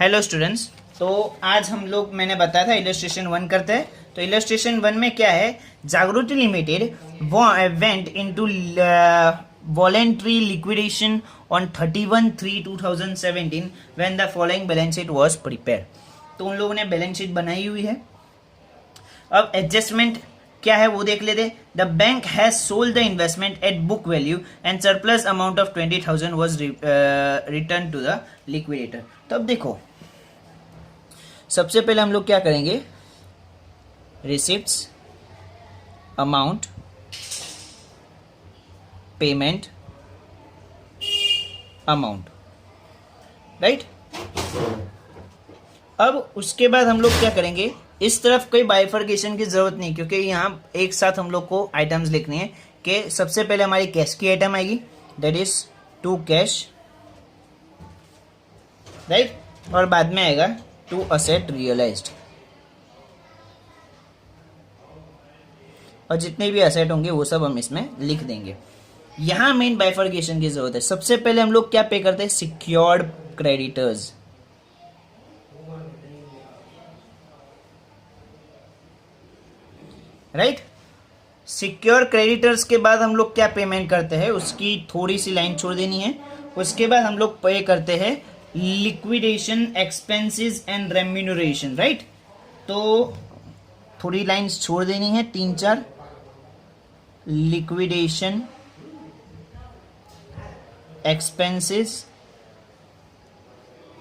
Hello students. तो आज हम लोग मैंने बताया था इलस्ट्रेशन 1 करते हैं। तो इलस्ट्रेशन 1 में क्या है, जागृति limited went into voluntary liquidation on 31/3/2017 when the following balance sheet was prepare. तो उन लोगों ने बैलेंस शीट बनाई हुई है। अब एडजस्टमेंट क्या है वो देख लेते। The bank has sold the investment at book value and surplus amount of 20,000 was return to the liquidator. तो अब देखो, सबसे पहले हम लोग क्या करेंगे, receipts, amount, payment, amount, right. अब उसके बाद हम लोग क्या करेंगे, इस तरफ कोई बाइफर्केशन की जरूरत नहीं, क्योंकि यहाँ एक साथ हम लोग को आइटम्स लिखनी है कि सबसे पहले हमारी कैश की आइटम आएगी, that is to cash, right, और बाद में आएगा टू असेट रियलाइज्ड, और जितने भी असेट होंगे वो सब हम इसमें लिख देंगे। यहां मेन बाइफर्केशन की जरूरत है। सबसे पहले हम लोग क्या पे करते हैं, secured creditors, right. Secure creditors के बाद हम लोग क्या पेमेंट करते हैं, उसकी थोड़ी सी लाइन छोड़ देनी है। उसके बाद हम लोग पे करते हैं liquidation expenses and remuneration, right. तो थोड़ी लाइंस छोड़ देनी है, 3-4, लिक्विडेशन एक्सपेंसेस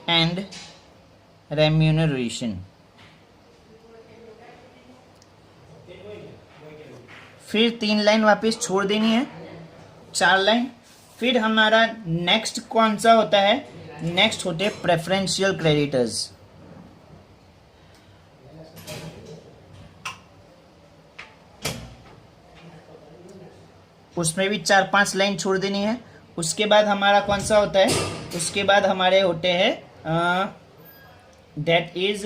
एंड रेम्यूनरेशन। फिर 3 लाइन वापस छोड़ देनी है, 4 लाइन। फिर हमारा नेक्स्ट कौन सा होता है, नेक्स्ट होते हैं प्रेफरेंशियल क्रेडिटर्स। उसमें भी 4-5 लाइन छोड़ देनी है। उसके बाद हमारा कौन सा होता है, उसके बाद हमारे होते हैं that is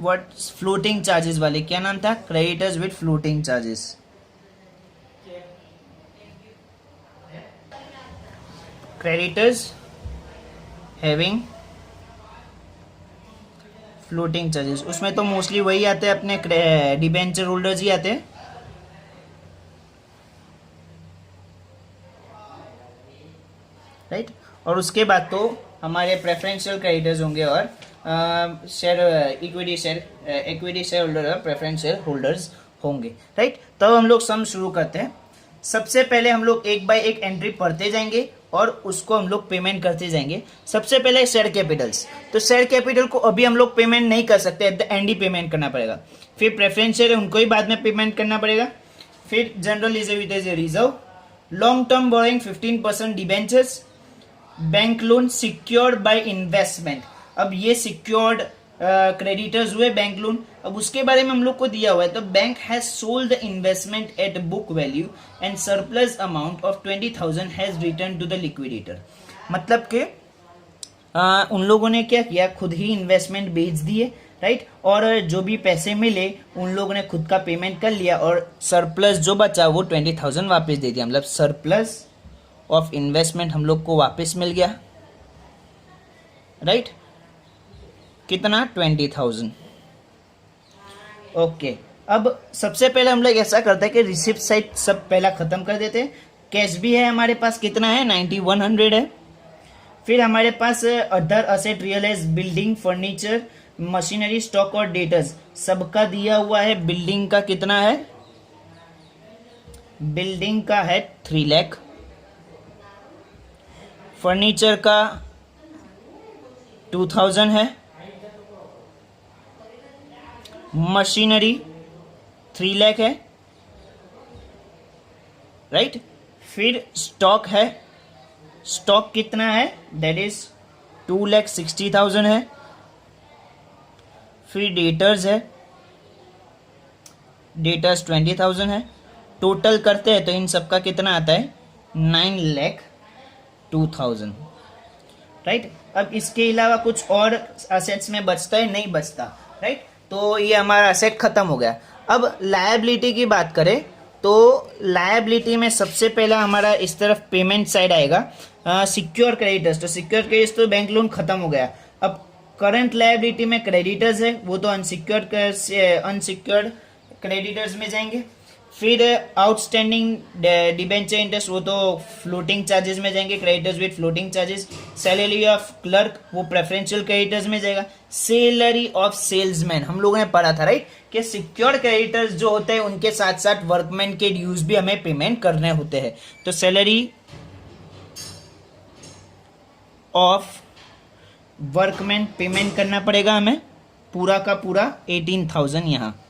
what, floating charges वाले, क्या नाम था, creditors with floating charges. Creditors having floating charges, उसमें तो मोस्टली वही आते हैं, अपने डिबेंचर होल्डर्स ही आते हैं, राइट। और उसके बाद तो हमारे प्रेफरेंशियल क्रेडिटर्स होंगे और शेयर इक्विटी शेयर होल्डर और प्रेफरेंशियल होल्डर्स होंगे, राइट। तब हम लोग सम शुरू करते हैं। सबसे पहले हम लोग एक बाय एक एंट्री पढ़ते जाएंगे और उसको हम लोग पेमेंट करते जाएंगे। सबसे पहले शेयर कैपिटल्स, तो शेयर कैपिटल को अभी हम लोग पेमेंट नहीं कर सकते, at the and he payment करना पड़ेगा। फिर प्रेफरेंशियल उनको ही बाद में पेमेंट करना पड़ेगा। फिर general reserve, long term borrowing 15% debentures, bank loan secured by investment. अब ये सिक्योर्ड क्रेडिटर्स हुए बैंक लोन। अब उसके बारे में हम लोग को दिया हुआ है, तो bank has sold the investment at book value and surplus amount of 20,000 has return to the liquidator. मतलब कि उन लोगों ने क्या किया, खुद ही इन्वेस्टमेंट बेच दिए, राइट, और जो भी पैसे मिले उन लोगों ने खुद का पेमेंट कर लिया और सरप्लस जो बचा वो 20,000 वापस दे दिया। मतलब सरप्लस ऑफ इन्वेस्टमेंट हम लोग को वापस मिल गया, राइट। कितना, 20,000। ओके। अब सबसे पहले हम लोग ऐसा करते हैं कि रिसिप्ट साइड सब पहला खत्म कर देते हैं। कैश भी है हमारे पास, कितना है, 9100 है। फिर हमारे पास other asset realise, building, furniture, machinery, stock और डेटर्स सबका दिया हुआ है। बिल्डिंग का कितना है, बिल्डिंग का है 3 लाख, फर्नीचर का 2000 है, मशीनरी 3 लाख है, राइट। फिर स्टॉक है, स्टॉक कितना है, दैट इज 2,60,000 है। फिर डेटर्स है, डेटर्स 20,000 है। टोटल करते हैं तो इन सबका कितना आता है, 9,02,000, राइट। अब इसके अलावा कुछ और असेट्स में बचता है, नहीं बचता, राइट। तो ये हमारा असेट खत्म हो गया। अब लायबिलिटी की बात करें तो लायबिलिटी में सबसे पहला हमारा इस तरफ पेमेंट साइड आएगा। सिक्योर क्रेडिटर्स, तो सिक्योर क्रेडिटर्स तो बैंक लोन खत्म हो गया। अब करंट लायबिलिटी में क्रेडिटर्स है, वो तो अनसिक्योर्ड क्रेडिटर्स में जाएंगे। फिर आउटस्टैंडिंग डिबेंचर इंटरेस्ट, वो तो फ्लोटिंग चार्जेस में जाएंगे, creditors with floating charges. Salary of clerk, वो प्रेफरेंशियल क्रेडिटर्स में जाएगा। सैलरी ऑफ सेल्समैन, हम लोगों ने पढ़ा था राइट कि सिक्योर क्रेडिटर्स जो होते हैं उनके साथ साथ वर्कमैन के ड्यूज भी हमें पेमेंट करने होते हैं। तो सैलरी ऑफ वर्कमैन पेमेंट करना पड़ेगा हमें, पूरा का पूरा 18,000 यहाँ।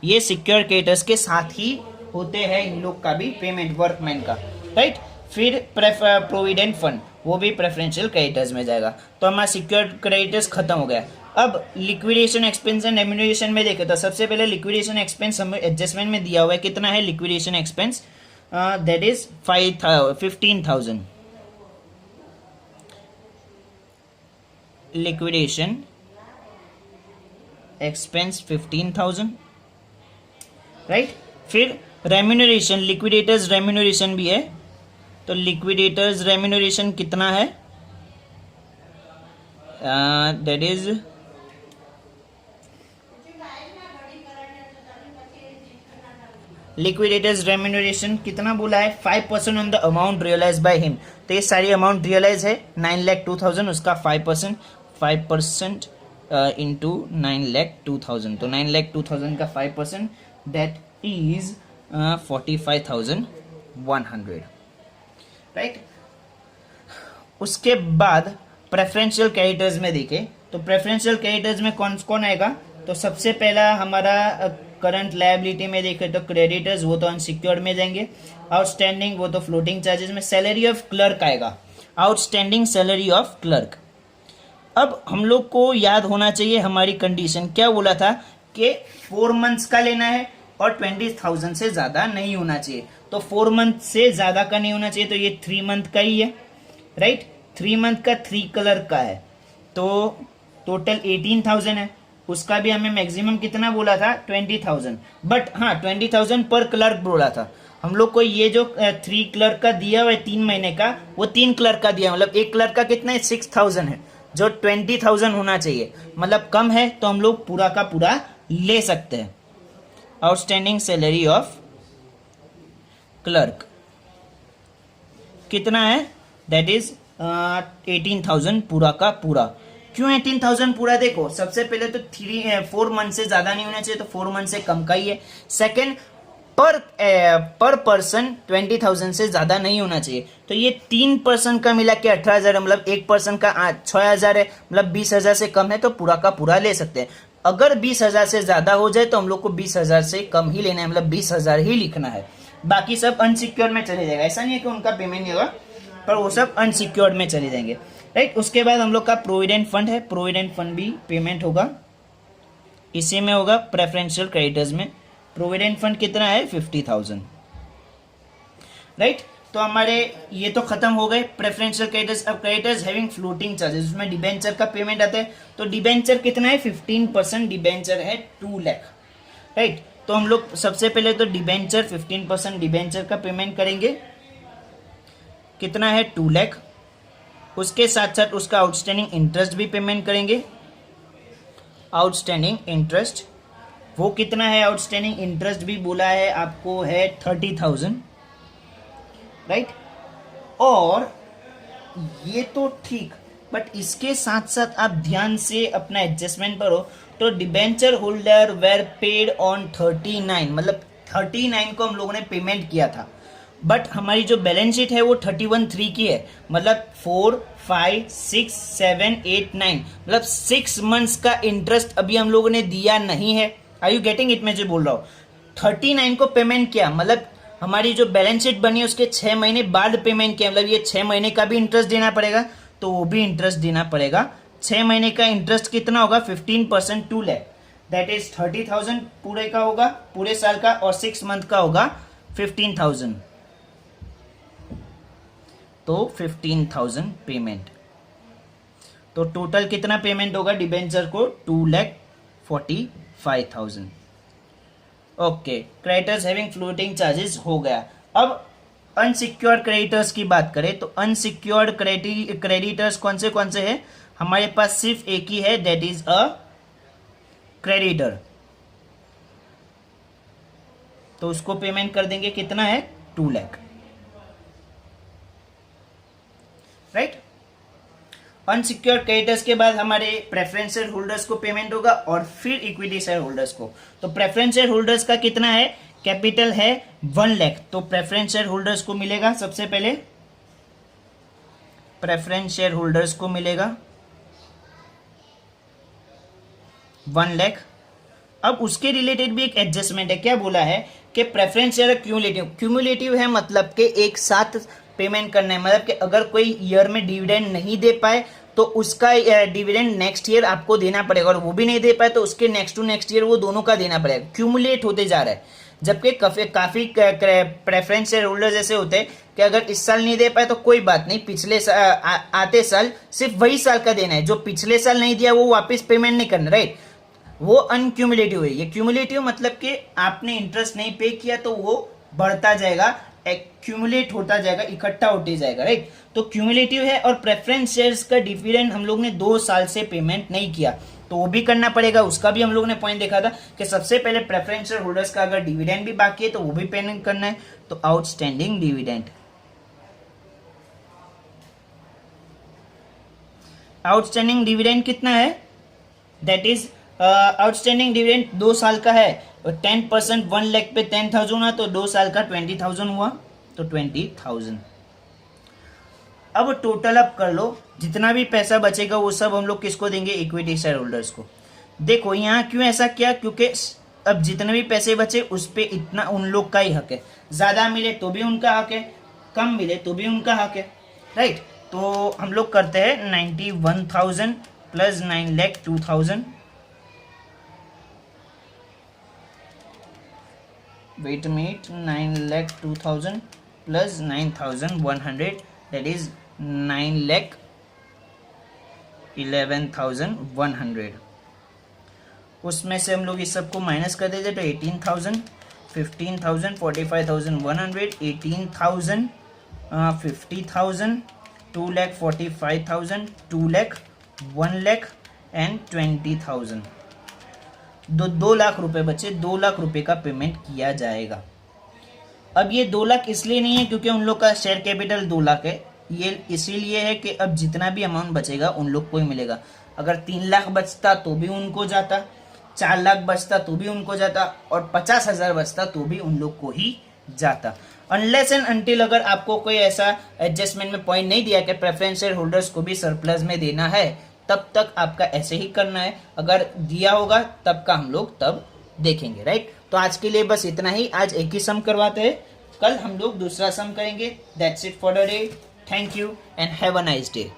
ये सिक्योर क्रेडिटर्स के साथ ही होते हैं इन लोग का भी पेमेंट, वर्कमैन का राइट। फिर प्रोविडेंट फंड, वो भी प्रेफरेंशियल क्रेडिटर्स में जाएगा। तो हमारा सिक्योर क्रेडिटर्स खत्म हो गया। अब लिक्विडेशन एक्सपेंस एंड रेम्यूनरेशन में देखे तो सबसे पहले लिक्विडेशन एक्सपेंस हमें एडजस्टमेंट में दिया हुआ है, कितना है liquidation expense, that is 15,000। Liquidation expense 15,000 right. फिर रेम्यूनरेशन, लिक्विडेटर्स रेम्यूनरेशन भी है, तो लिक्विडेटर्स रेम्यूनरेशन कितना है, दैट इज लिक्विडेटर्स रेम्यूनरेशन कितना बोला है, 5% on the amount realise by him. तो ये सारी अमाउंट रियलाइज है 9,02,000, उसका 5% इंटू 9,02,000, तो 9,02,000 का 5% दैट इज 45,100 राइट। उसके बाद प्रेफरेंशियल क्रेडिटर्स में देखें तो प्रेफरेंशियल क्रेडिटर्स में कौन कौन आएगा, तो सबसे पहला हमारा करंट लायबिलिटी में देखें तो क्रेडिटर्स, वो तो अनसिक्योर्ड में जाएंगे। आउटस्टैंडिंग, वो तो फ्लोटिंग चार्जेस में। सैलरी ऑफ क्लर्क आएगा, आउटस्टैंडिंग सैलरी ऑफ क्लर्क। अब हम लोग को याद होना चाहिए हमारी कंडीशन क्या बोला था कि 4 मंथ्स का लेना है और 20,000 से ज्यादा नहीं होना चाहिए। तो 4 मंथ से ज्यादा का नहीं होना चाहिए, तो ये 3 मंथ का ही है राइट। 3 मंथ का 3 कलर का है, तो टोटल 18,000 है। उसका भी हमें मैक्सिमम कितना बोला था, 20,000, बट हाँ 20,000 पर क्लर्क बोला था हम लोग को। ये जो 3 क्लर्क का दिया हुआ है 3 महीने का, वो 3 क्लर्क का दिया, मतलब एक क्लर्क का कितना है 6,000 है, जो 20,000 होना चाहिए, मतलब कम है तो हम लोग पूरा का पूरा ले सकते हैं। आउटस्टैंडिंग सैलरी ऑफ क्लर्क कितना है, दैट इज 18,000 पूरा का पूरा। क्यों 18,000 पूरा, देखो सबसे पहले तो 4 मंथ से ज्यादा नहीं होना चाहिए, तो 4 मंथ से कम का ही है। सेकेंड, पर पर्सन 20,000 से ज्यादा नहीं होना चाहिए, तो ये 3 पर्सन का मिला के 18,000, मतलब एक पर्सन का 6,000 है, मतलब 20,000 से कम है तो पूरा का पूरा ले सकते हैं। अगर 20,000 से ज्यादा हो जाए तो हम लोग को 20,000 से कम ही लेना है, मतलब 20,000 ही लिखना है। बाकी सब अनसिक्योर्ड में चले जाएगा, ऐसा नहीं है कि उनका पेमेंट नहीं होगा, पर वो सब अनसिक्योर्ड में चले जाएंगे राइट। उसके बाद हम लोग का प्रोविडेंट फंड है, प्रोविडेंट फंड भी पेमेंट होगा, इसी में होगा प्रेफरेंशियल क्रेडिटर्स में। प्रोविडेंट फंड कितना है 50,000 राइट। तो हमारे ये तो खत्म हो गए प्रेफरेंशियल क्रेडिटर्स। अब क्रेडिटर्स हैविंग फ्लोटिंग चार्जेस, उसमें डिबेंचर का पेमेंट आता है, तो डिबेंचर कितना है 15% डिबेंचर है 2 लाख राइट। तो हम लोग सबसे पहले तो डिबेंचर 15% डिबेंचर का पेमेंट करेंगे, कितना है 2 लाख। उसके साथ साथ उसका आउटस्टैंडिंग इंटरेस्ट भी पेमेंट करेंगे। आउटस्टैंडिंग इंटरेस्ट वो कितना है, आउटस्टैंडिंग इंटरेस्ट भी बोला है आपको है 30,000 राइट। और ये तो ठीक, बट इसके साथ साथ आप ध्यान से अपना एडजस्टमेंट करो, तो debenture holder were paid on 39, मतलब 39 को हम लोगों ने पेमेंट किया था, बट हमारी जो बैलेंस शीट है वो 31/3 की है, मतलब 4, 5, 6, 7, 8, 9, मतलब 6 मंथ्स का इंटरेस्ट अभी हम लोगों ने दिया नहीं है। आर यू गेटिंग इट, मैं जो बोल रहा हूँ 39 को पेमेंट किया, मतलब हमारी जो बैलेंस शीट बनी है उसके 6 महीने बाद पेमेंट किया, मतलब ये 6 महीने का भी इंटरेस्ट देना पड़ेगा, तो वो भी इंटरेस्ट देना पड़ेगा। 6 महीने का इंटरेस्ट कितना होगा 15% 2 लाख, दैट इज 30,000 पूरे का होगा पूरे साल का, और 6 मंथ का होगा 15,000, तो 15,000 पेमेंट। तो टोटल कितना पेमेंट होगा डिबेंचर को 2,45,000 okay. Creditors having floating charges हो गया। अब अनसिक्योर्ड क्रेडिटर्स की बात करें तो अनसिक्योर्ड क्रेडिटर्स कौन से हैं? हमारे पास सिर्फ एक ही है, दैट इज अ क्रेडिटर। तो उसको पेमेंट कर देंगे, कितना है? 2 लाख, राइट। अनसिक्योर्ड क्रेडिटर्स के बाद हमारे प्रेफरेंस शेयर होल्डर्स को पेमेंट होगा और फिर इक्विटी शेयर होल्डर्स को। तो प्रेफरेंस शेयर होल्डर्स का कितना है? कैपिटल है 1 लाख, तो प्रेफरेंस शेयर होल्डर्स को मिलेगा, सबसे पहले प्रेफरेंस शेयर होल्डर्स को मिलेगा 1 लाख। अब उसके रिलेटेड भी एक एडजस्टमेंट है। क्या बोला है कि प्रेफरेंस शेयर क्यूमुलेटिव है, मतलब कि एक साथ पेमेंट करना है। मतलब कि अगर कोई ईयर में डिविडेंड नहीं दे पाए तो उसका डिविडेंड नेक्स्ट ईयर आपको देना पड़ेगा, और वो भी नहीं दे पाए तो उसके नेक्स्ट टू नेक्स्ट ईयर वो दोनों का देना पड़ेगा। क्यूमुलेट होते जा रहा है। जबकि काफी प्रेफरेंस शेयर होल्डर्स ऐसे होते हैं कि अगर इस साल नहीं दे पाए तो कोई बात नहीं, पिछले आते साल सिर्फ वही साल का देना है, जो पिछले साल नहीं दिया वो वापस पेमेंट नहीं करना, राइट। वो अनक्यूमुलेटिव है। ये क्यूमुलेटिव मतलब कि आपने इंटरेस्ट नहीं पे किया तो वो बढ़ता जाएगा, एक्यूमुलेट होता जाएगा, इकट्ठा होते जाएगा, राइट। तो क्यूमुलेटिव है। और प्रेफरेंस शेयर्स का डिविडेंड हम लोग ने 2 साल से पेमेंट नहीं किया तो वो भी करना पड़ेगा। उसका भी हम लोग ने पॉइंट देखा था कि सबसे पहले प्रेफरेंस शेयर होल्डर्स का अगर डिविडेंड भी बाकी है तो वो भी पेमेंट करना है। तो आउटस्टैंडिंग डिविडेंड, आउटस्टैंडिंग डिविडेंड कितना है? दैट इज आउटस्टैंडिंग डिविडेंड 2 साल का है। 10% 1 लाख पे 10,000 हुआ तो 2 साल का 20,000 हुआ, तो 20,000। अब टोटल अप कर लो, जितना भी पैसा बचेगा वो सब हम लोग किसको देंगे? इक्विटी शेयर होल्डर्स को। देखो यहाँ क्यों ऐसा किया, क्योंकि अब जितने भी पैसे बचे उस पे इतना उन लोग का ही हक है। ज्यादा मिले तो भी उनका हक है, कम मिले तो भी उनका हक है, राइट। तो हम लोग करते हैं 91,000 plus 9,02,000, wait meet 9,02,000 plus 9,100, that is 9,11,100। उसमें से हम लोग इस सबको माइनस कर देते तो 18,000, 15,000, 45,100, 18,000, 50,000, 2,45,000, 2 लाख, 1 लाख एंड 20,000। 2 लाख रुपए बचे, 2 लाख रुपए का पेमेंट किया जाएगा। अब ये 2 लाख इसलिए नहीं है क्योंकि उन लोग का शेयर कैपिटल 2 लाख है, ये इसीलिए है कि अब जितना भी अमाउंट बचेगा उन लोग को ही मिलेगा। अगर 3 लाख बचता तो भी उनको जाता, 4 लाख बचता तो भी उनको जाता, और 50,000 बचता तो भी उन लोग को ही जाता। अनलेस एंड अनटिल अगर आपको कोई ऐसा एडजस्टमेंट में पॉइंट नहीं दिया कि प्रेफरेंस शेयर होल्डर्स को भी सरप्लस में देना है, तब तक आपका ऐसे ही करना है। अगर दिया होगा तब का हम लोग तब देखेंगे, राइट। तो आज के लिए बस इतना ही। आज एक ही सम करवाते हैं, कल हम लोग दूसरा सम करेंगे। That's it for the day. Thank you and have a nice day.